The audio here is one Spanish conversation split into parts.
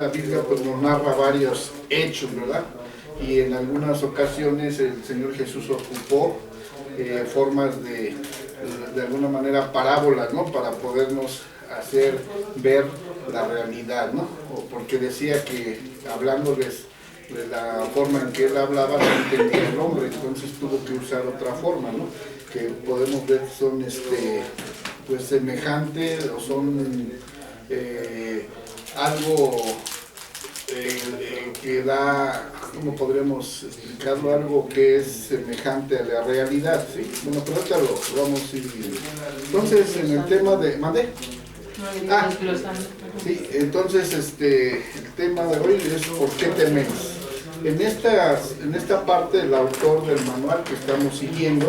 La Biblia pues nos narra varios hechos, ¿verdad? Y en algunas ocasiones el Señor Jesús ocupó formas de alguna manera parábolas, ¿no? Para podernos hacer ver la realidad, ¿no? O porque decía que hablándoles de la forma en que él hablaba no entendía el hombre, entonces tuvo que usar otra forma, ¿no? Que podemos ver que son pues semejantes o son algo que da, ¿cómo podríamos explicarlo? Algo que es semejante a la realidad, ¿sí? Bueno, pero ahorita lo vamos a ir viendo. Entonces, en el tema de... ¿Mande? Sí, entonces el tema de hoy es ¿por qué teméis? En esta parte, el autor del manual que estamos siguiendo,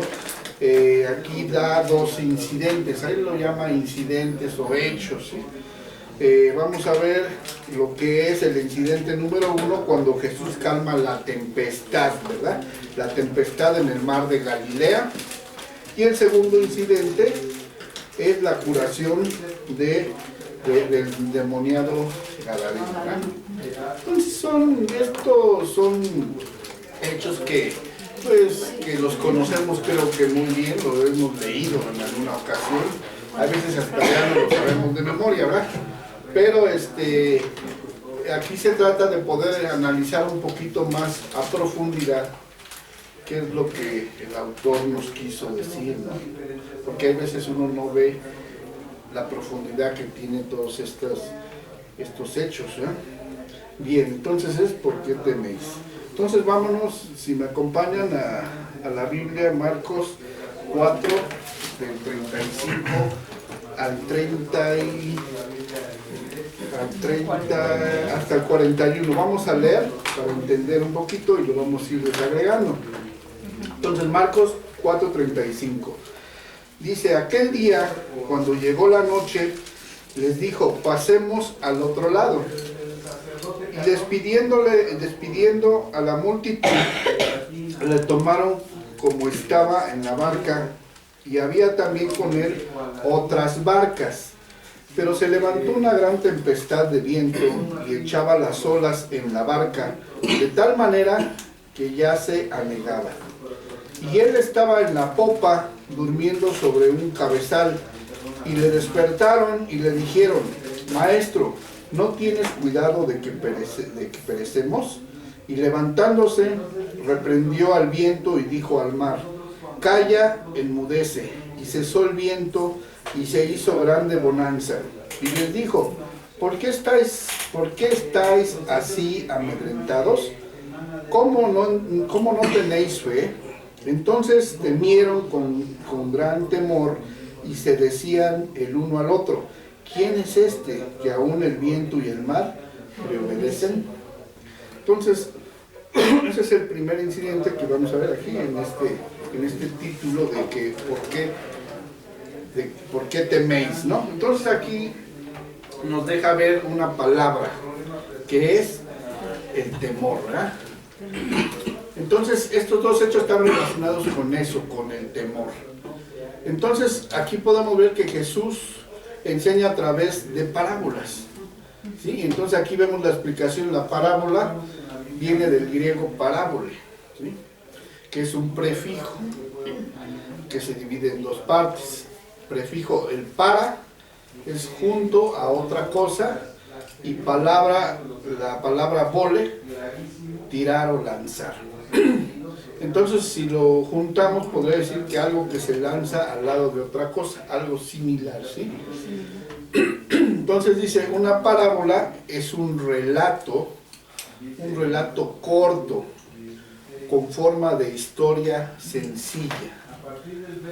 aquí da dos incidentes, ahí lo llama incidentes o hechos, ¿sí? Vamos a ver lo que es el incidente número 1 cuando Jesús calma la tempestad, ¿verdad? La tempestad en el mar de Galilea. Y el segundo incidente es la curación del endemoniado gadareno, ¿verdad? Entonces estos son hechos que los conocemos, creo que muy bien, lo hemos leído en alguna ocasión. A veces hasta ya no lo sabemos de memoria, ¿verdad? Pero aquí se trata de poder analizar un poquito más a profundidad qué es lo que el autor nos quiso decir, ¿no? Porque hay veces uno no ve la profundidad que tienen todos estos hechos, ¿eh? Bien, entonces es ¿por qué teméis? Entonces vámonos, si me acompañan a la Biblia, Marcos 4, del 35 al 30 hasta el 41. Vamos a leer para entender un poquito y lo vamos a ir desagregando. Entonces Marcos 4:35 dice: aquel día, cuando llegó la noche, les dijo: pasemos al otro lado. Y despidiendo a la multitud, le tomaron como estaba en la barca, y había también con él otras barcas. Pero se levantó una gran tempestad de viento y echaba las olas en la barca, de tal manera que ya se anegaba. Y él estaba en la popa, durmiendo sobre un cabezal, y le despertaron y le dijeron: Maestro, ¿no tienes cuidado de que perecemos? Y levantándose, reprendió al viento y dijo al mar: calla, enmudece. Y cesó el viento y se hizo grande bonanza. Y les dijo: ¿por qué estáis así amedrentados? ¿Cómo no tenéis fe? Entonces temieron con gran temor y se decían el uno al otro: ¿quién es este que aún el viento y el mar le obedecen? Entonces, ese es el primer incidente que vamos a ver aquí en este título de que ¿por qué teméis? ¿No? Entonces aquí nos deja ver una palabra que es el temor, ¿verdad? Entonces estos dos hechos están relacionados con eso, con el temor. Entonces aquí podemos ver que Jesús enseña a través de parábolas, ¿sí? Entonces aquí vemos la explicación. La parábola viene del griego parábole, ¿sí? Que es un prefijo que se divide en dos partes. Prefijo, el para es junto a otra cosa, y la palabra vole, tirar o lanzar. Entonces si lo juntamos podría decir que algo que se lanza al lado de otra cosa, algo similar, ¿sí? Entonces dice, una parábola es un relato corto, con forma de historia sencilla,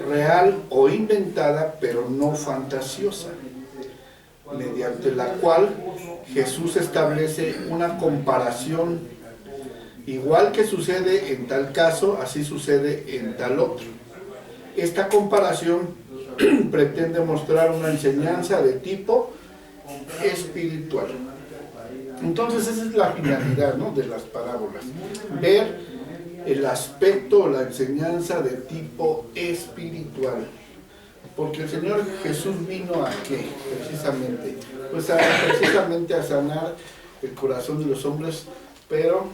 real o inventada, pero no fantasiosa, mediante la cual Jesús establece una comparación. Igual que sucede en tal caso, así sucede en tal otro. Esta comparación pretende mostrar una enseñanza de tipo espiritual. Entonces esa es la finalidad, ¿no?, de las parábolas: ver el aspecto o la enseñanza de tipo espiritual. Porque el Señor Jesús vino ¿a qué? Precisamente a sanar el corazón de los hombres, pero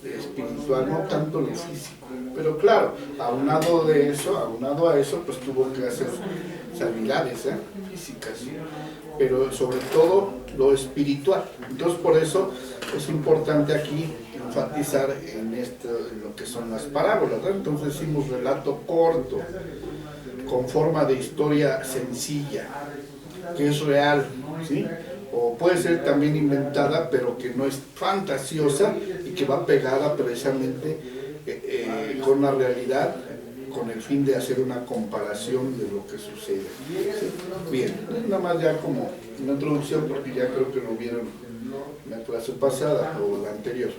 espiritual, no tanto lo físico. Pero claro, aunado a eso, pues tuvo que hacer sanidades físicas, pero sobre todo lo espiritual. Entonces por eso es importante aquí enfatizar en lo que son las parábolas, ¿no? Entonces decimos relato corto, con forma de historia sencilla, que es real, ¿sí? O puede ser también inventada, pero que no es fantasiosa y que va pegada precisamente con la realidad, con el fin de hacer una comparación de lo que sucede. ¿Sí? Bien, nada más ya como una introducción, porque ya creo que lo vieron en la clase pasada o la anterior.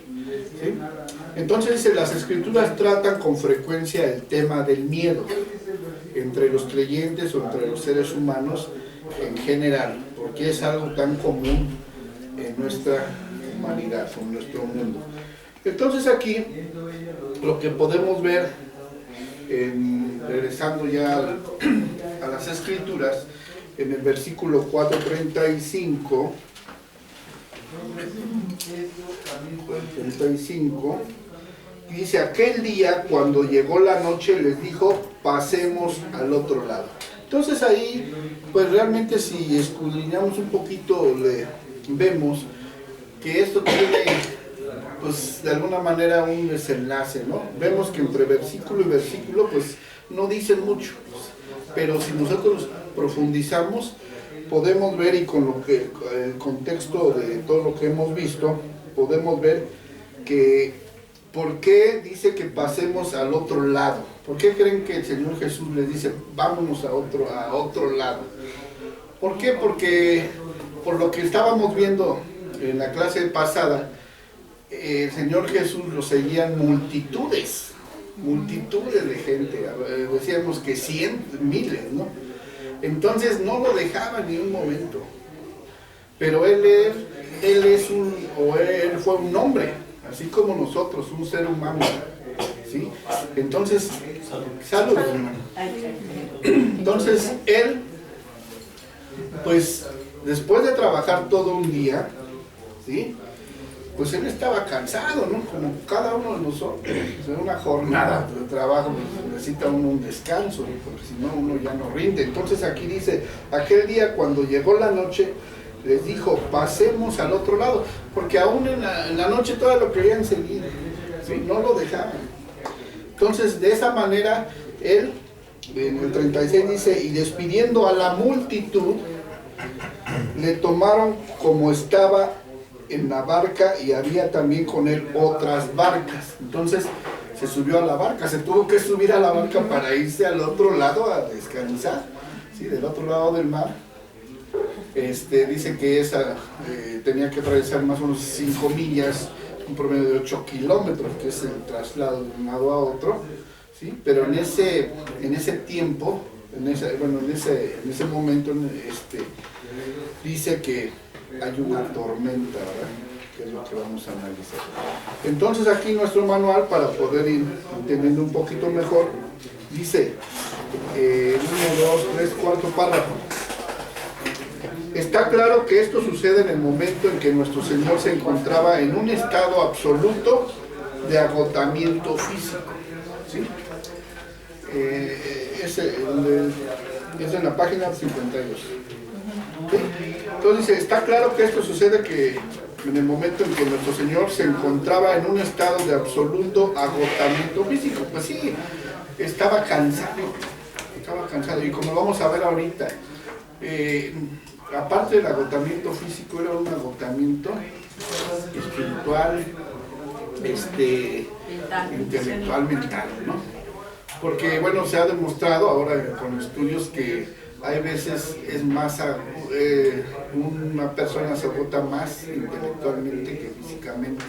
¿Sí? Entonces dice, las escrituras tratan con frecuencia el tema del miedo entre los creyentes o entre los seres humanos en general, porque es algo tan común en nuestra humanidad, en nuestro mundo. Entonces aquí lo que podemos ver, regresando ya a las escrituras, en el versículo 4:35, dice, aquel día cuando llegó la noche les dijo, pasemos al otro lado. Entonces ahí, pues realmente si escudriñamos un poquito, vemos que esto tiene, pues de alguna manera un desenlace, ¿no? Vemos que entre versículo y versículo, pues no dicen mucho, pero si nosotros profundizamos, podemos ver, y con lo que el contexto de todo lo que hemos visto, podemos ver que ¿por qué dice que pasemos al otro lado? ¿Por qué creen que el Señor Jesús les dice vámonos a otro lado? ¿Por qué? Porque por lo que estábamos viendo en la clase pasada, el Señor Jesús lo seguían multitudes de gente, decíamos que miles, ¿no? Entonces no lo dejaba ni un momento. Pero él fue un hombre, así como nosotros, un ser humano, ¿sí? Entonces, salud, hermano. Entonces, él, pues, después de trabajar todo un día, ¿sí? Pues él estaba cansado, ¿no? Como cada uno de nosotros, en una jornada de trabajo necesita uno un descanso, ¿no? Porque si no, uno ya no rinde. Entonces aquí dice, aquel día cuando llegó la noche, les dijo, pasemos al otro lado, porque aún en la noche todo lo querían seguir, ¿sí? No lo dejaban. Entonces, de esa manera, él, en el 36 dice, y despidiendo a la multitud, le tomaron como estaba en la barca, y había también con él otras barcas. Entonces, se subió a la barca, se tuvo que subir a la barca para irse al otro lado a descansar, ¿sí? Del otro lado del mar. Dice que tenía que atravesar más o menos 5 millas, un promedio de 8 kilómetros, que es el traslado de un lado a otro, ¿sí? Pero en ese tiempo, en ese momento, dice que hay una tormenta, ¿verdad? Que es lo que vamos a analizar. Entonces aquí nuestro manual, para poder ir entendiendo un poquito mejor, dice, 1, 2, 3, cuarto párrafo. Está claro que esto sucede en el momento en que nuestro Señor se encontraba en un estado absoluto de agotamiento físico, ¿sí? Es en la página 52. ¿Sí? Entonces dice, está claro que esto sucede en el momento en que nuestro Señor se encontraba en un estado de absoluto agotamiento físico. Pues sí, estaba cansado, y como vamos a ver ahorita, aparte del agotamiento físico, era un agotamiento espiritual, intelectual, mental, ¿no? Porque, bueno, se ha demostrado ahora con estudios que hay veces es más, una persona se agota más intelectualmente que físicamente,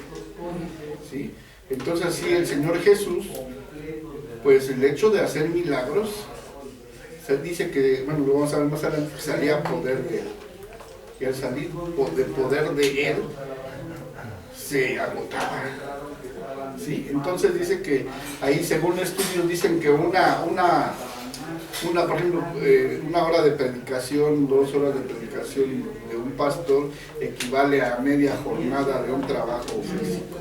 ¿sí? Entonces, sí, el Señor Jesús, pues el hecho de hacer milagros, se dice que, bueno, lo vamos a ver más adelante, que salía poder de él. Y al salir del poder de él, se agotaba, ¿sí? Entonces dice que ahí, según estudios, dicen que una por ejemplo, una hora de predicación, 2 horas de predicación de un pastor equivale a media jornada de un trabajo físico.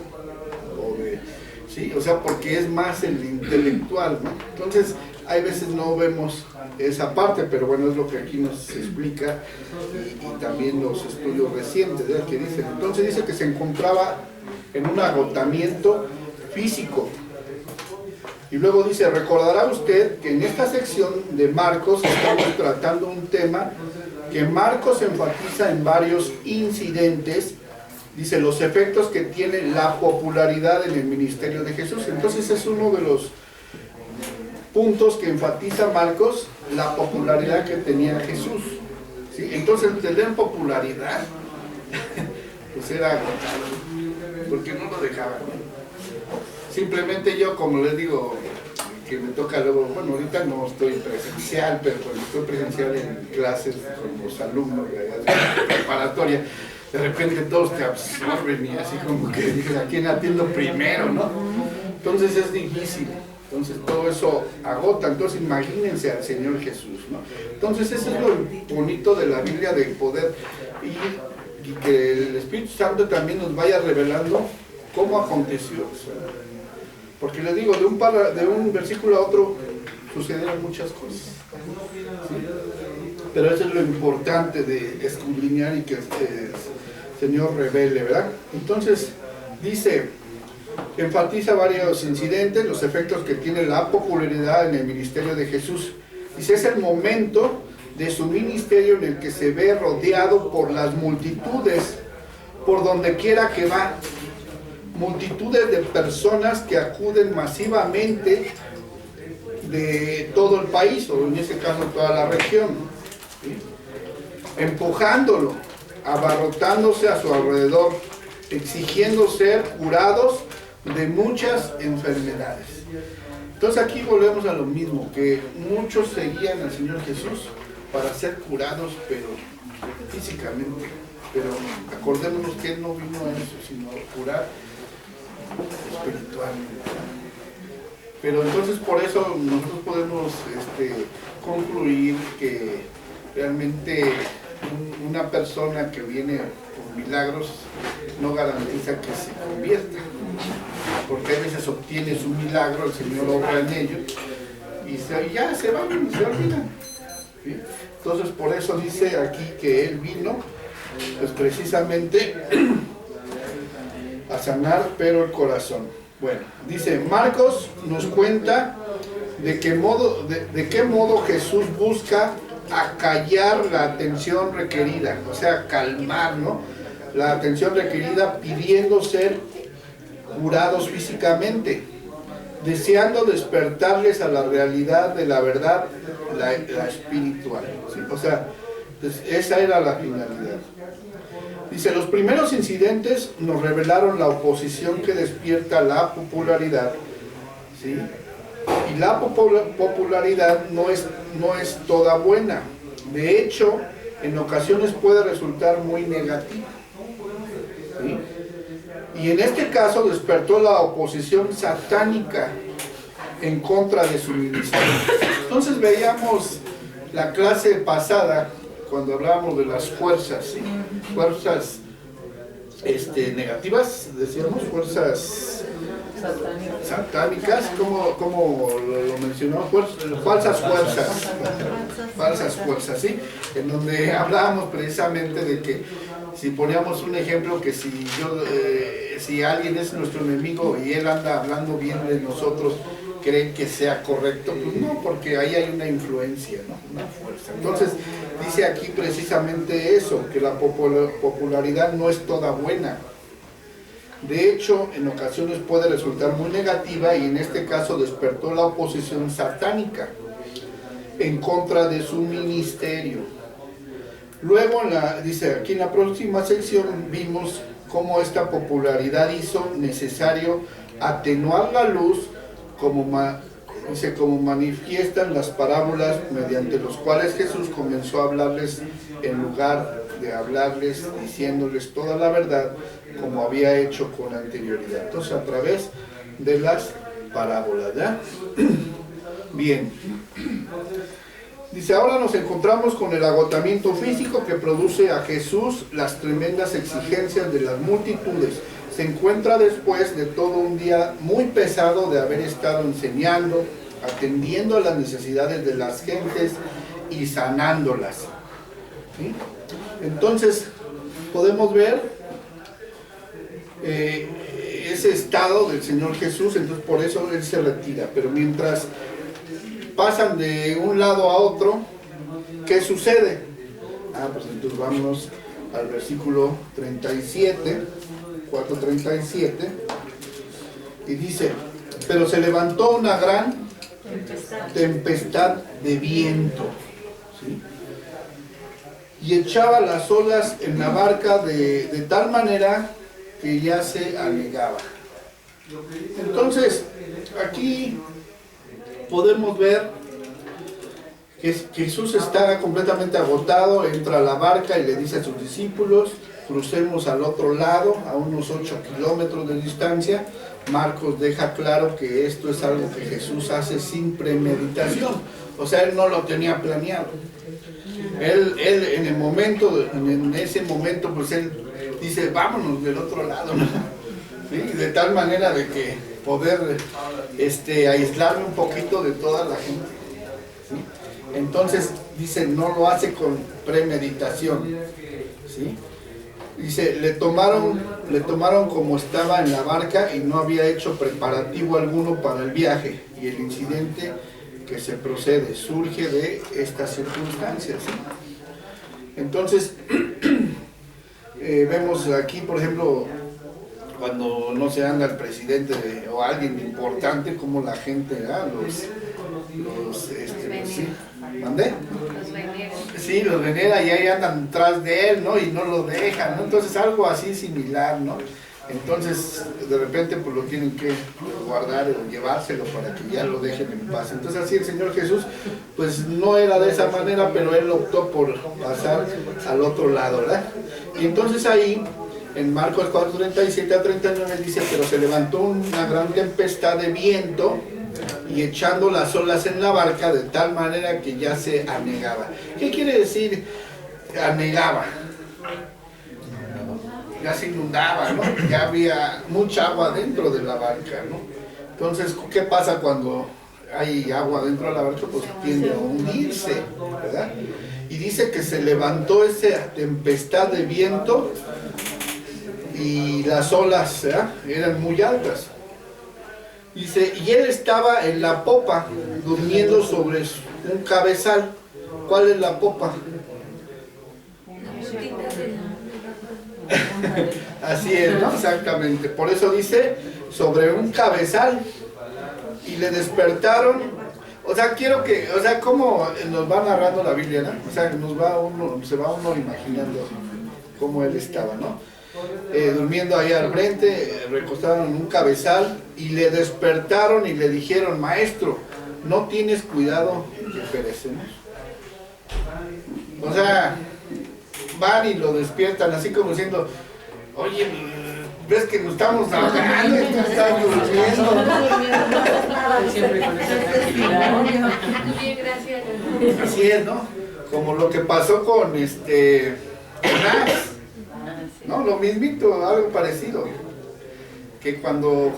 Sí, o sea, porque es más el intelectual, ¿no? Entonces, hay veces no vemos esa parte, pero bueno, es lo que aquí nos explica y también los estudios recientes, ¿verdad? Que dicen. Entonces dice que se encontraba en un agotamiento físico. Y luego dice, recordará usted que en esta sección de Marcos estamos tratando un tema que Marcos enfatiza en varios incidentes. Dice, los efectos que tiene la popularidad en el ministerio de Jesús. Entonces es uno de los puntos que enfatiza Marcos, la popularidad que tenía Jesús. ¿Sí? Entonces, tener popularidad, pues era agotado, porque no lo dejaban. Simplemente yo, como les digo, que me toca luego, bueno, ahorita no estoy presencial, pero cuando estoy presencial en clases con los alumnos de la preparatoria, de repente todos te absorben y así como que dices, ¿a quién atiendo primero, no? Entonces es difícil, entonces todo eso agota. Entonces imagínense al Señor Jesús, ¿no? Entonces eso es lo bonito de la Biblia, de poder ir y que el Espíritu Santo también nos vaya revelando cómo aconteció, porque les digo, de un versículo a otro sucedieron muchas cosas, ¿sí? Pero eso es lo importante de escudriñar y que el Señor revele, ¿verdad? Entonces dice, enfatiza varios incidentes, los efectos que tiene la popularidad en el ministerio de Jesús. Dice, es el momento de su ministerio en el que se ve rodeado por las multitudes, por donde quiera que va. Multitudes de personas que acuden masivamente de todo el país, o en este caso toda la región, ¿sí? Empujándolo, abarrotándose a su alrededor, exigiendo ser curados de muchas enfermedades. Entonces aquí volvemos a lo mismo, que muchos seguían al Señor Jesús para ser curados, pero físicamente. Pero acordémonos que Él no vino a eso, sino a curar espiritualmente. Pero entonces por eso nosotros podemos concluir que realmente una persona que viene por milagros no garantiza que se convierta, porque a veces obtiene su milagro, el Señor obra en ellos y ya se van y se olvidan, ¿sí? Entonces por eso dice aquí que Él vino pues precisamente a sanar, pero el corazón. Bueno, dice, Marcos nos cuenta de qué modo Jesús busca acallar la atención requerida, o sea, calmar, ¿no?, la atención requerida, pidiendo ser curados físicamente, deseando despertarles a la realidad de la verdad, la espiritual, ¿sí? O sea, pues esa era la finalidad. Dice, los primeros incidentes nos revelaron la oposición que despierta la popularidad, ¿sí? Y la popularidad no es toda buena. De hecho, en ocasiones puede resultar muy negativa, ¿sí? Y en este caso despertó la oposición satánica en contra de su ministerio. Entonces veíamos la clase pasada, cuando hablábamos de las fuerzas, ¿sí? Fuerzas negativas, decíamos, fuerzas satánicas, como lo mencionó, falsas fuerzas, ¿sí? En donde hablábamos precisamente de que si poníamos un ejemplo, que si alguien es nuestro enemigo y él anda hablando bien de nosotros, creen que sea correcto, pues no, porque ahí hay una influencia, ¿no?, una fuerza. Entonces dice aquí precisamente eso, que la popularidad no es toda buena. De hecho, en ocasiones puede resultar muy negativa, y en este caso despertó la oposición satánica en contra de su ministerio. Luego, dice aquí en la próxima sección, vimos cómo esta popularidad hizo necesario atenuar la luz, como manifiestan las parábolas mediante los cuales Jesús comenzó a hablarles en lugar de hablarles diciéndoles toda la verdad, como había hecho con anterioridad. Entonces, a través de las parábolas, ¿ya? Bien. Dice, ahora nos encontramos con el agotamiento físico que produce a Jesús las tremendas exigencias de las multitudes. Se encuentra después de todo un día muy pesado de haber estado enseñando, atendiendo a las necesidades de las gentes y sanándolas. ¿Sí? Entonces, podemos ver ese estado del Señor Jesús, entonces por eso Él se retira. Pero mientras pasan de un lado a otro, ¿qué sucede? Pues entonces vámonos al versículo 37, 4:37, y dice, pero se levantó una gran tempestad de viento, ¿sí? Y echaba las olas en la barca de tal manera que ya se anegaba. Entonces, aquí podemos ver que Jesús está completamente agotado, entra a la barca y le dice a sus discípulos, crucemos al otro lado, a unos 8 kilómetros de distancia. Marcos deja claro que esto es algo que Jesús hace sin premeditación, o sea, Él no lo tenía planeado. Él en ese momento, pues Él dice, vámonos del otro lado, ¿no? ¿Sí? De tal manera de que poder aislarme un poquito de toda la gente. ¿Sí? Entonces, dice, no lo hace con premeditación. ¿Sí? Dice, le tomaron como estaba en la barca y no había hecho preparativo alguno para el viaje. Y el incidente que se procede surge de estas circunstancias. ¿Sí? Entonces, vemos aquí, por ejemplo, cuando no se anda el presidente o alguien importante, como la gente, ¿sí? ¿Mandé? Sí, los venera y ahí andan tras de él, ¿no? Y no lo dejan, ¿no? Entonces algo así similar, ¿no? Entonces de repente pues lo tienen que guardar o llevárselo para que ya lo dejen en paz. Entonces así el Señor Jesús pues no era de esa manera, pero Él optó por pasar al otro lado, ¿verdad? Y entonces ahí en Marcos 4:37-39 dice, pero se levantó una gran tempestad de viento y echando las olas en la barca de tal manera que ya se anegaba. ¿Qué quiere decir anegaba? Ya se inundaba, ¿no? Ya había mucha agua dentro de la barca, ¿no? Entonces, ¿qué pasa cuando hay agua dentro de la barca? Pues tiende a hundirse, ¿verdad? Y dice que se levantó esa tempestad de viento y las olas, ¿verdad?, eran muy altas. Dice, y él estaba en la popa, durmiendo sobre un cabezal. ¿Cuál es la popa? Así es, ¿no? Exactamente. Por eso dice, sobre un cabezal. Y le despertaron. O sea, quiero que, o sea, cómo nos va narrando la Biblia, ¿no? O sea, se va uno imaginando cómo él estaba, ¿no? Durmiendo ahí al frente, recostado en un cabezal, y le despertaron y le dijeron, maestro, ¿no tienes cuidado que perecemos? O sea, van y lo despiertan así como diciendo, oye, ves que nos estamos ahogando, estamos durmiendo. Siempre con esa tranquilidad. Bien, gracias. Así es, ¿no? Como lo que pasó con Jonás, ¿no? Lo mismito, algo parecido. Que cuando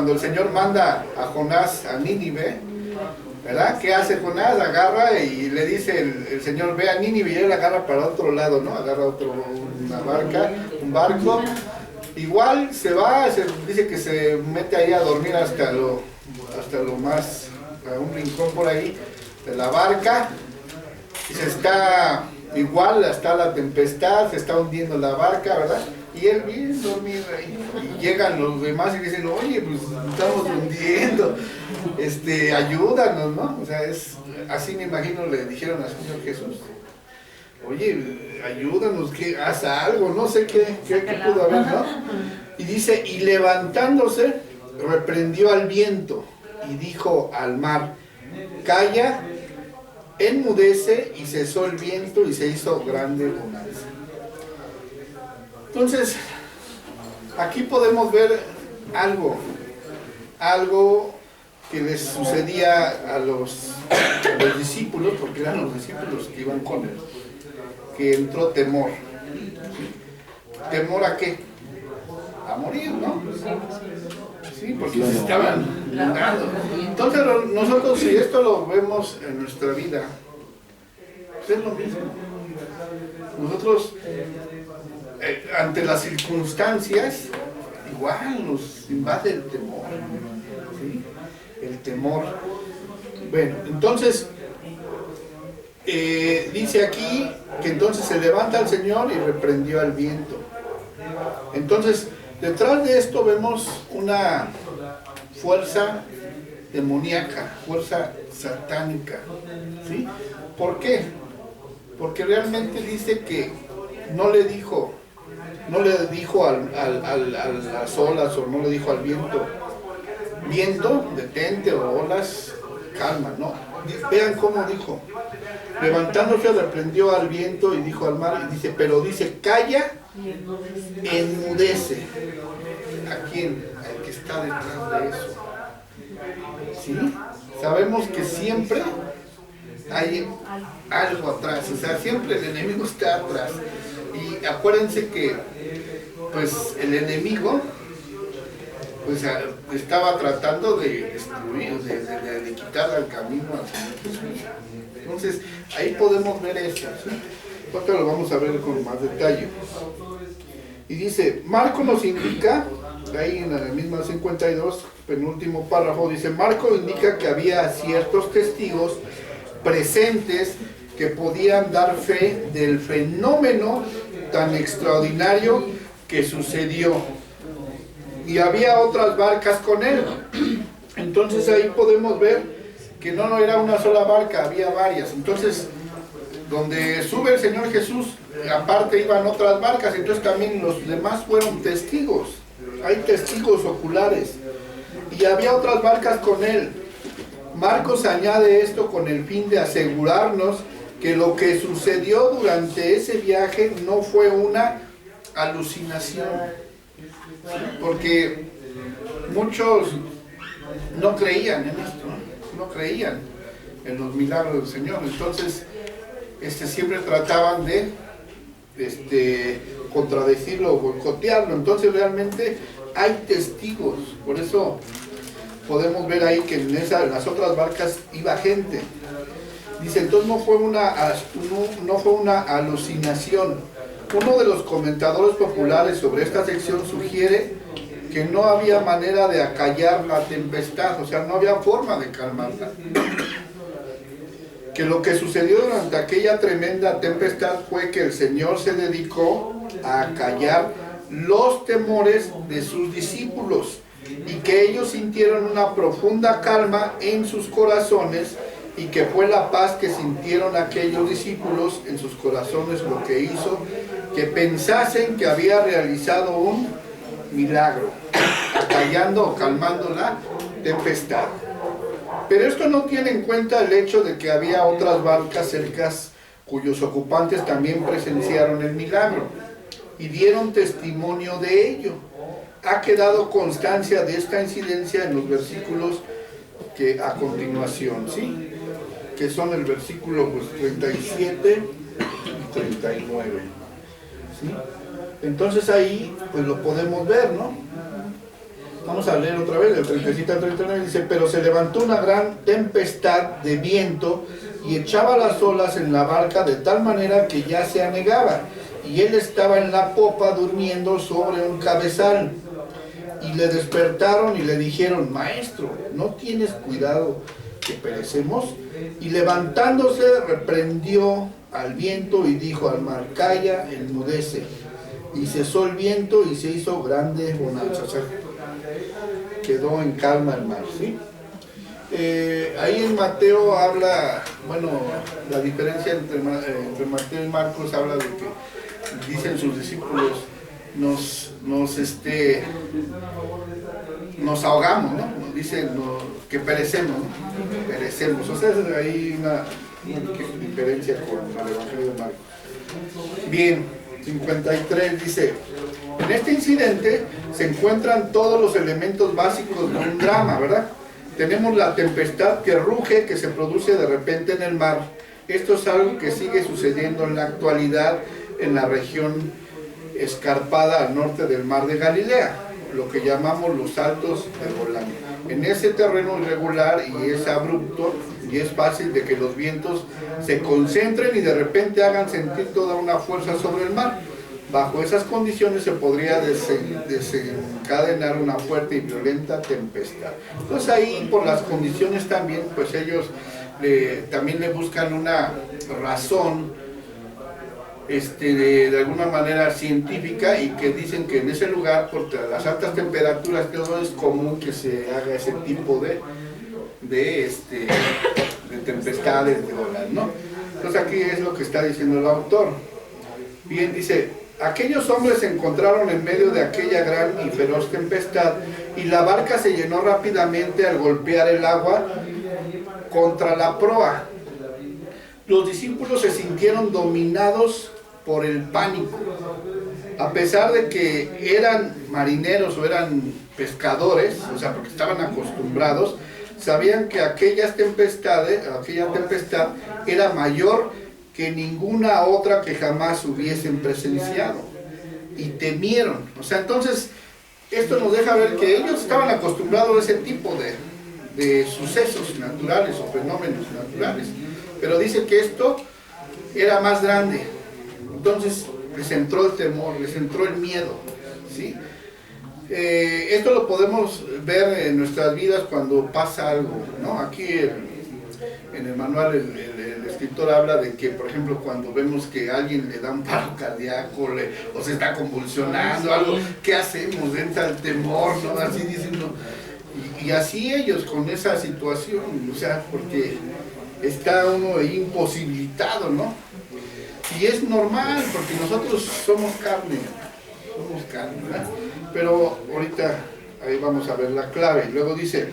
el Señor manda a Jonás a Nínive, ¿verdad? ¿Qué hace Jonás? Agarra y le dice el Señor, ve a Nínive, y él agarra para otro lado, ¿no? Agarra un barco. Igual se va, dice que se mete ahí a dormir hasta lo más, a un rincón por ahí de la barca. Y igual está la tempestad, se está hundiendo la barca, ¿verdad? Y él bien dormido ahí. Y llegan los demás y dicen, oye, pues estamos hundiendo, ayúdanos, ¿no? O sea, así me imagino le dijeron al Señor Jesús, oye, ayúdanos, haz algo, no sé qué pudo haber, ¿no? Y dice, y levantándose, reprendió al viento y dijo al mar, calla, enmudece, y cesó el viento y se hizo grande bonanza. Entonces, aquí podemos ver algo que les sucedía a los discípulos, porque eran los discípulos que iban con él, que entró temor. ¿Temor a qué? A morir, ¿no? Sí, porque se estaban inundando. Entonces nosotros, si esto lo vemos en nuestra vida, pues es lo mismo. Nosotros, ante las circunstancias, igual nos invade el temor, ¿sí? El temor. Bueno, entonces, dice aquí que entonces se levanta el Señor y reprendió al viento. Entonces, detrás de esto vemos una fuerza demoníaca, fuerza satánica, ¿sí? ¿Por qué? Porque realmente dice que no le dijo a las olas, o no le dijo al viento, viento, detente, o olas, calma, no. Vean cómo dijo. Levantándose reprendió al viento y dijo al mar, y dice, pero dice, calla, enmudece. ¿A quién? Al que está detrás de eso. ¿Sí? Sabemos que siempre hay algo atrás, o sea, siempre el enemigo está atrás. Y acuérdense que pues el enemigo pues estaba tratando de destruir, de quitar al camino al Señor Jesús. Entonces ahí podemos ver eso, ¿sí? Ahora lo vamos a ver con más detalle. Y dice, Marco nos indica, ahí en la misma 52, penúltimo párrafo, dice, Marco indica que había ciertos testigos presentes que podían dar fe del fenómeno tan extraordinario que sucedió. Y había otras barcas con él. Entonces ahí podemos ver que no era una sola barca, había varias. Entonces, donde sube el Señor Jesús, aparte iban otras barcas, entonces también los demás fueron testigos. Hay testigos oculares. Y había otras barcas con él. Marcos añade esto con el fin de asegurarnos que lo que sucedió durante ese viaje no fue una alucinación. Porque muchos no creían en esto, no creían en los milagros del Señor. Entonces, siempre trataban de contradecirlo o boicotearlo. Entonces, realmente hay testigos. Por eso podemos ver ahí que en las otras barcas iba gente. Dice, entonces no fue una alucinación. Uno de los comentadores populares sobre esta sección sugiere que no había manera de acallar la tempestad, o sea, no había forma de calmarla. Que lo que sucedió durante aquella tremenda tempestad fue que el Señor se dedicó a acallar los temores de sus discípulos y que ellos sintieron una profunda calma en sus corazones, y que fue la paz que sintieron aquellos discípulos en sus corazones lo que hizo que pensasen que había realizado un milagro, acallando o calmando la tempestad. Pero esto no tiene en cuenta el hecho de que había otras barcas cercas cuyos ocupantes también presenciaron el milagro y dieron testimonio de ello. Ha quedado constancia de esta incidencia en los versículos que a continuación, ¿sí? Que son el versículo 37 y 39. ¿Sí? Entonces ahí pues lo podemos ver, ¿no? Vamos a leer otra vez, del 37 al 39, dice, pero se levantó una gran tempestad de viento y echaba las olas en la barca de tal manera que ya se anegaba, y él estaba en la popa durmiendo sobre un cabezal. Y le despertaron y le dijeron, maestro, ¿no tienes cuidado que perecemos? Y levantándose reprendió al viento y dijo al mar, calla, enmudece. Y cesó el viento y se hizo grande bonanza. O sea, quedó en calma el mar, ¿sí? Ahí en Mateo habla, bueno, la diferencia entre Mateo y Marcos habla de que dicen sus discípulos, nos ahogamos, ¿no? Dicen que perecemos, ¿no? Perecemos. O sea, hay una diferencia con el Evangelio de Marcos. Bien, 53 dice, en este incidente se encuentran todos los elementos básicos de un drama, ¿verdad? Tenemos la tempestad que ruge, que se produce de repente en el mar. Esto es algo que sigue sucediendo en la actualidad en la región escarpada al norte del mar de Galilea, lo que llamamos los Altos de Golán. En ese terreno irregular y es abrupto y es fácil de que los vientos se concentren y de repente hagan sentir toda una fuerza sobre el mar. Bajo esas condiciones se podría desencadenar una fuerte y violenta tempestad. Entonces ahí, por las condiciones también, pues ellos también le buscan una razón de alguna manera científica, y que dicen que en ese lugar, por las altas temperaturas, todo es común que se haga ese tipo de tempestades, de olas, ¿no? Entonces aquí es lo que está diciendo el autor. Bien, dice: aquellos hombres se encontraron en medio de aquella gran y feroz tempestad, y la barca se llenó rápidamente al golpear el agua contra la proa. Los discípulos se sintieron dominados por el pánico. A pesar de que eran marineros o eran pescadores, o sea, porque estaban acostumbrados, sabían que aquella tempestad era mayor que ninguna otra que jamás hubiesen presenciado, y temieron. O sea, entonces esto nos deja ver que ellos estaban acostumbrados a ese tipo de sucesos naturales o fenómenos naturales, pero dice que esto era más grande. Entonces les entró el temor, les entró el miedo, ¿sí? Esto lo podemos ver en nuestras vidas cuando pasa algo, ¿no? Aquí en el manual el escritor habla de que, por ejemplo, cuando vemos que a alguien le da un paro cardíaco o se está convulsionando, algo, ¿qué hacemos? Entra el temor, ¿no? Así dicen, ¿no? Y así ellos con esa situación, o sea, porque está uno imposibilitado, ¿no? Y es normal, porque nosotros somos carne, ¿verdad? Pero ahorita ahí vamos a ver la clave. Luego dice,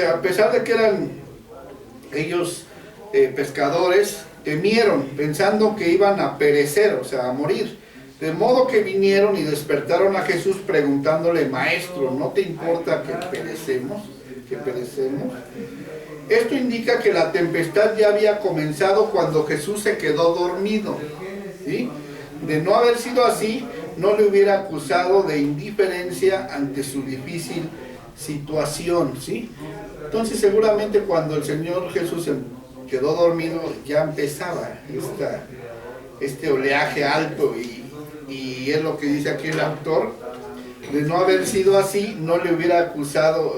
a pesar de que eran ellos pescadores, temieron, pensando que iban a perecer, o sea, a morir. De modo que vinieron y despertaron a Jesús preguntándole: Maestro, ¿no te importa que perecemos? Esto indica que la tempestad ya había comenzado cuando Jesús se quedó dormido, ¿sí? De no haber sido así, no le hubiera acusado de indiferencia ante su difícil situación, ¿sí? Entonces seguramente cuando el Señor Jesús se quedó dormido ya empezaba este oleaje alto, y es lo que dice aquí el autor: de no haber sido así, no le hubiera acusado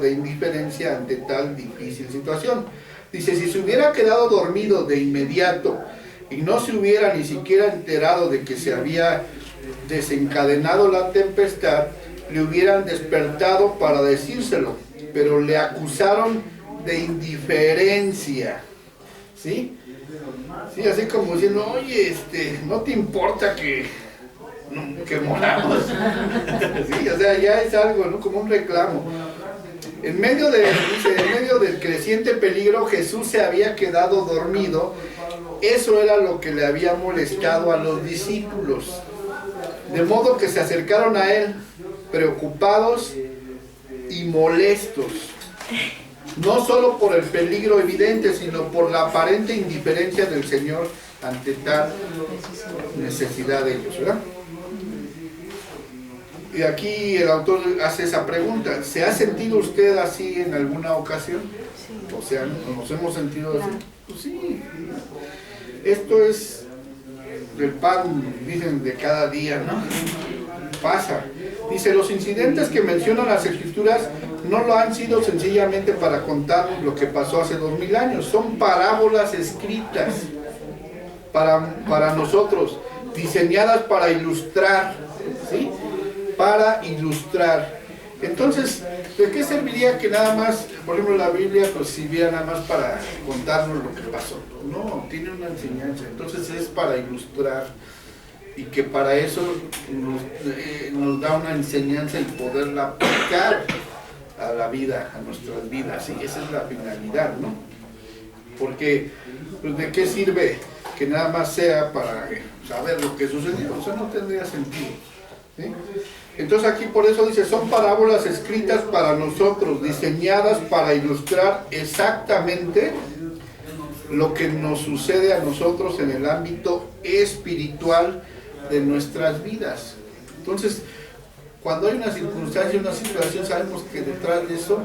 de indiferencia ante tal difícil situación. Dice, si se hubiera quedado dormido de inmediato y no se hubiera ni siquiera enterado de que se había desencadenado la tempestad, le hubieran despertado para decírselo, pero le acusaron de indiferencia, ¿sí? Sí, así como diciendo: oye, no te importa que moramos. Sí, o sea, ya es algo, ¿no? Como un reclamo. En medio del creciente peligro, Jesús se había quedado dormido. Eso era lo que le había molestado a los discípulos. De modo que se acercaron a él, preocupados y molestos. No solo por el peligro evidente, sino por la aparente indiferencia del Señor ante tal necesidad de ellos, ¿verdad? Y aquí el autor hace esa pregunta: ¿se ha sentido usted así en alguna ocasión? O sea, ¿nos hemos sentido así? Pues sí. Esto es del pan, dicen, de cada día, ¿no? Pasa. Dice, los incidentes que mencionan las Escrituras no lo han sido sencillamente para contarnos lo que pasó hace 2000 años. Son parábolas escritas para nosotros, diseñadas para ilustrar, ¿sí? Para ilustrar. Entonces, ¿de qué serviría que nada más, por ejemplo, la Biblia pues sirviera nada más para contarnos lo que pasó? No, tiene una enseñanza. Entonces es para ilustrar, y que para eso nos da una enseñanza y poderla aplicar a la vida, a nuestras vidas. Y esa es la finalidad, ¿no? Porque, pues, ¿de qué sirve que nada más sea para saber lo que sucedió? O sea, no tendría sentido. ¿sí? Entonces aquí por eso dice, son parábolas escritas para nosotros, diseñadas para ilustrar exactamente lo que nos sucede a nosotros en el ámbito espiritual de nuestras vidas. Entonces, cuando hay una circunstancia, una situación, sabemos que detrás de eso